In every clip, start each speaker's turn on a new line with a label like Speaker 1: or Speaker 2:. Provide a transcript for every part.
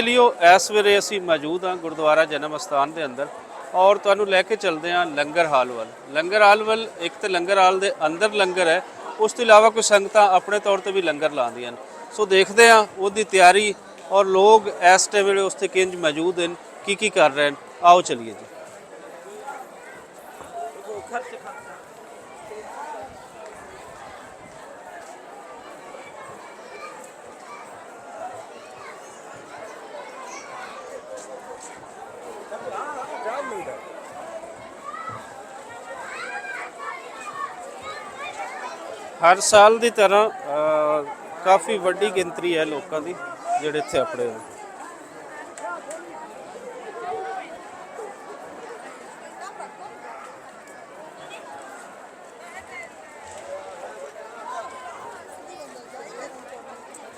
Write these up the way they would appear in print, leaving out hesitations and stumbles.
Speaker 1: लियो इस वेले असी मौजूद हाँ गुरुद्वारा जन्म अस्थान के अंदर और तुहानू लैके चलते हैं लंगर हाल वाल। लंगर हाल वाल एक तो लंगर हाल के अंदर लंगर है, उस तो इलावा कुछ संगत अपने तौर पर भी लंगर लादियां। सो देखते हैं उसकी तैयारी और लोग इस टाइम वेले उसते किंज मौजूद हैं, की कर रहे हैं। आओ चलिए जी। हर साल की तरह काफ़ी वड्डी गिनती है लोगों की जिहड़े इत्थे अपने हो।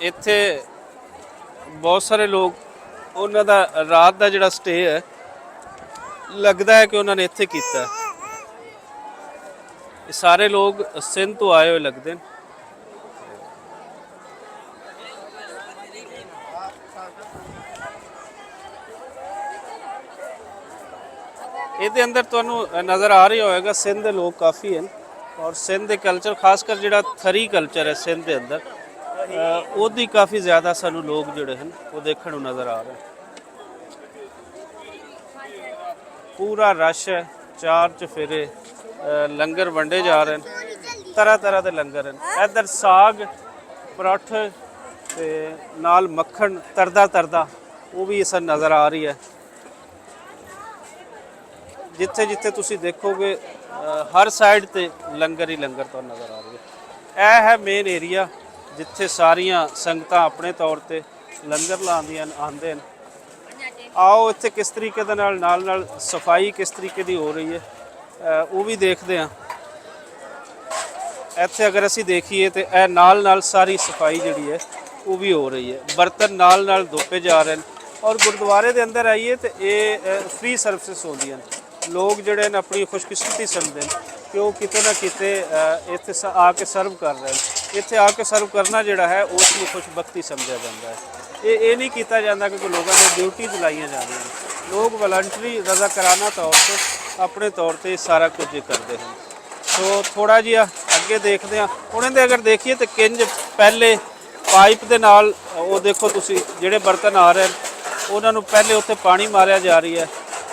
Speaker 1: इत्थे बहुत सारे लोग उन्हों का रात का जिहड़ा स्टे है लगता है कि उन्होंने इत्थे कीता है। सारे लोग सिंध तो आए हुए लगते हैं। ये अंदर तुहानू नज़र आ रही होएगा सिंध के लोग काफ़ी हैं और सिंध के कल्चर खासकर जिहड़ा थरी कल्चर है सिंध के अंदर उसकी काफ़ी ज़्यादा सानू लोग जिहड़े हैं वो देखने को नज़र आ रहे हैं। पूरा रश है, चार चफेरे लंगर वंडे जा रहे हैं, तरह तरह के लंगर हैं। इधर साग पराठे ते नाल मक्खन तरदा तरदा वो भी इस नज़र आ रही है। जिथे जिथे तुसी देखोगे हर साइड ते लंगर ही लंगर तो नज़र आ रही है। यह है मेन एरिया जिथे सारिया संगत अपने तौर पर लंगर लादियां आंदे हैं। आओ इत्थे किस तरीके दे नाल सफाई किस तरीके की हो रही है वो भी देखते हैं। इत्थे अगर असी देखिए तो यह नाल सारी सफाई जिहड़ी है वो भी हो रही है। बर्तन नाल धोपे जा रहे हैं और गुरुद्वारे के अंदर आइए तो ये फ्री सर्विस होंदी हैं। लोग जिहड़े हैं अपनी खुशकिस्मती समझते हैं कि वो किते ना किते इत्थे आके सर्व कर रहे हैं। इत्थे आके सर्व करना जिहड़ा है उसनूं खुशबख्ती समझा जाता है। ये नहीं किया जाता कि लोगों ने ड्यूटीज लाइया जाती हैं। लोग वलंटरी रज़ाकाराना तौर पर अपने तौर पर सारा कुछ करते हैं। तो थोड़ा जिहा अगे देखते हैं उन्हें अगर देखिए तो किंज पहले पाइप के नाल वो देखो तुसी जिहड़े बर्तन आ रहे हैं उन्होंने पहले उत्ते पानी मारिया जा रही है,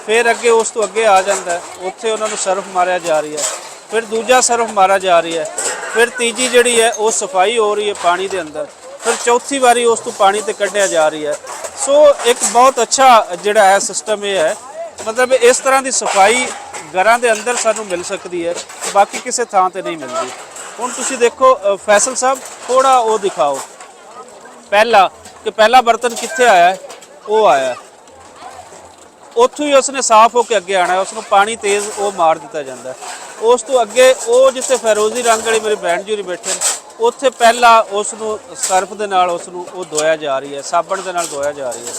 Speaker 1: फिर अगे उस तो अगे आ जाता है, उत्थे उन्होंने सर्फ मारिया जा रही है, फिर दूजा सर्फ मारा जा रही है, फिर तीजी जिहड़ी है वो सफाई हो रही है पानी के अंदर, फिर चौथी बारी उस तो पानी ते कढ़िया जा रही है। सो एक बहुत अच्छा जिहड़ा है सिस्टम ये है, मतलब इस तरह की सफाई घरों के अंदर सानू मिल सकती है, बाकी किसी थां ते नहीं मिलती। हुण तुसीं देखो फैसल साहब थोड़ा वो दिखाओ पहला बर्तन कित्थे आया है, वो आया है उत्थों ही उसने साफ होकर अगे आना है, उसको पानी तेज़ वो मार दिता जाता है। उस तो अगे वो जिथे फैरोजी रंग वाली मेरी भैन जी बैठे उत्थे पहला उसनू सर्फ के नाल उसनू वो धोया जा रही है, साबण के नाल धोया जा रही है।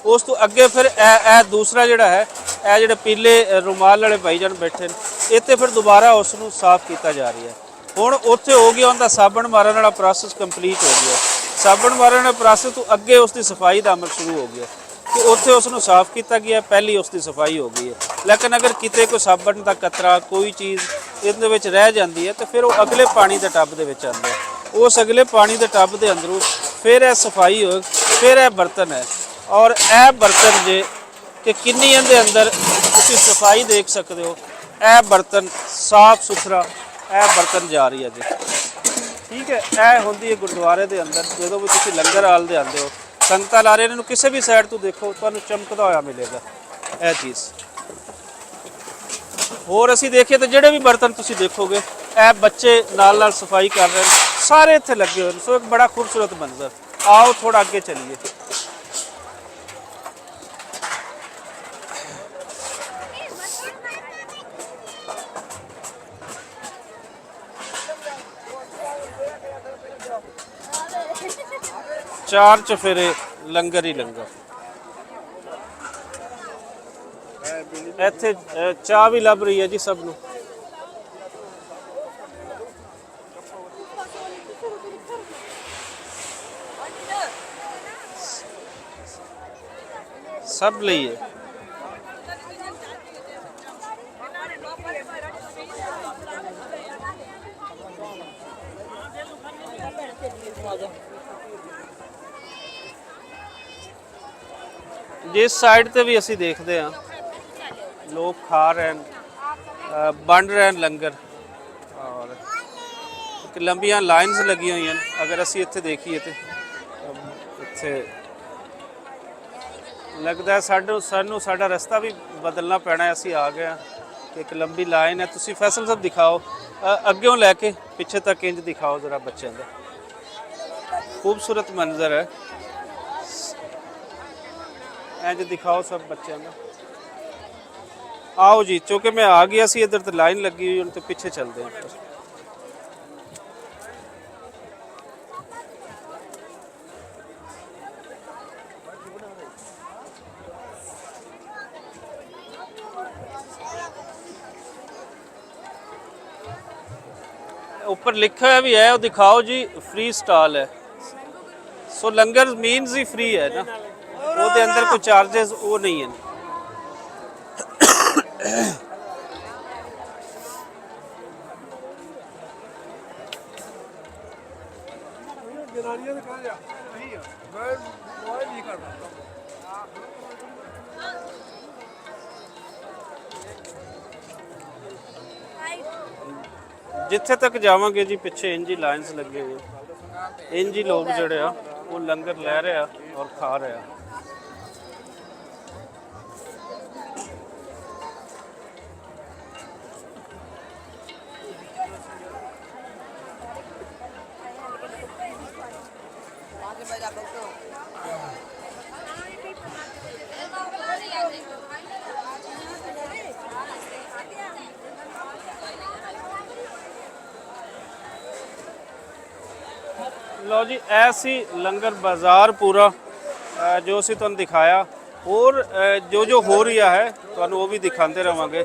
Speaker 1: उस तो अगे फिर ए दूसरा जिहड़ा है ए जिहड़े पीले रुमाल वाले भाईजान बैठे इत्थे फिर दोबारा उसनू साफ किया जा रही है। हुण उत्थे हो गया उनका साबण मारन वाला प्रोसैस कंप्लीट हो गया, साबण मारन वाले प्रोसैस तो अगे उसकी सफाई का अमल शुरू हो गया कि उत्थे उसनू साफ किया गया, पहली उसकी सफाई हो गई है। लेकिन अगर किते कोई साबण का कतरा कोई चीज़ इहदे विच रह जाती है तो फिर वो अगले पानी के टब के विच आंदा है, उस अगले पानी के टब के अंदरों फिर यह सफाई हो, फिर यह बर्तन है और यह बर्तन जे कि किन्नी इहदे अंदर तुसीं सफाई देख सकते हो। यह बर्तन साफ सुथरा यह बर्तन जा रही है जी, ठीक है। यह होंदी है गुरुद्वारे के अंदर जो भी तुसीं लंगर हाल दे आंदे हो, संगत ला रहे इन्हों किसी भी साइड तो देखो तुहानूं चमकदा होया मिलेगा यह चीज़। होर असीं देखिए तो जिहड़े भी बर्तन तुसीं देखोगे यह बच्चे नाल सफाई कर रहे हैं, सारे इत्थे लगे हुए हैं। सो एक बड़ा खूबसूरत मंजर। आओ थोड़ा अगे चलिए। चार चफेरे लंगर ही लंगर। इत्थे चाह भी लभ रही है जी सब नूं। ਸਭ ਲਈ ਹੈ। ਜਿਸ ਸਾਈਡ ਤੇ ਵੀ ਅਸੀਂ ਦੇਖਦੇ ਹਾਂ ਲੋਕ ਖਾ ਰਹੇ ਹਨ, ਵੰਡ ਰਹੇ ਹਨ ਲੰਗਰ, ਔਰ ਇੱਕ ਲੰਬੀਆਂ ਲਾਈਨਸ ਲੱਗੀਆਂ ਹੋਈਆਂ ਨੇ। ਅਗਰ ਅਸੀਂ ਇੱਥੇ ਦੇਖੀਏ ਤੇ ਇੱਥੇ ਲੱਗਦਾ ਸਾਨੂੰ ਸਾਡਾ ਰਸਤਾ ਵੀ ਬਦਲਣਾ ਪੈਣਾ। ਅਸੀਂ ਆ ਗਏ ਹਾਂ, ਇੱਕ ਲੰਬੀ ਲਾਈਨ ਹੈ। ਤੁਸੀਂ ਫੈਸਲ ਸਾਹਿਬ ਦਿਖਾਓ, ਅੱਗਿਓਂ ਲੈ ਕੇ ਪਿੱਛੇ ਤੱਕ ਇੰਜ ਦਿਖਾਓ ਜ਼ਰਾ ਬੱਚਿਆਂ ਦਾ। ਖੂਬਸੂਰਤ ਮੰਜ਼ਰ ਹੈ, ਇੰਜ ਦਿਖਾਓ ਸਭ ਬੱਚਿਆਂ ਦਾ। ਆਓ ਜੀ, ਚूँकि मैं आ गया सी इधर तो लाइन लगी हुई, तो पीछे चलते हैं। ऊपर लिखा है भी है, वो दिखाओ जी, फ्री स्टॉल है। सो लंगर मीन्स ही फ्री है ना, वो दे अंदर कोई चार्जेस वो नहीं है। जिथे तक जावांगे जी पिछे इंज ही लाइन्स लगे हुए, इंज ही लोग जड़े आ वो लंगर लै रहे आ और खा रहे आ। लो जी, ऐसी लंगर बाज़ार पूरा जो असी तुहानूं दिखाया, और जो हो रहा है तुहानूं वो भी दिखाते रहांगे।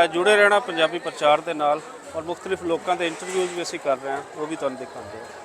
Speaker 1: जुड़े रहना पंजाबी प्रचार के नाल, और मुख्तलिफ लोगों के इंटरव्यूज़ भी असी कर रहे हैं, वो भी तुहानूं दिखाते हैं।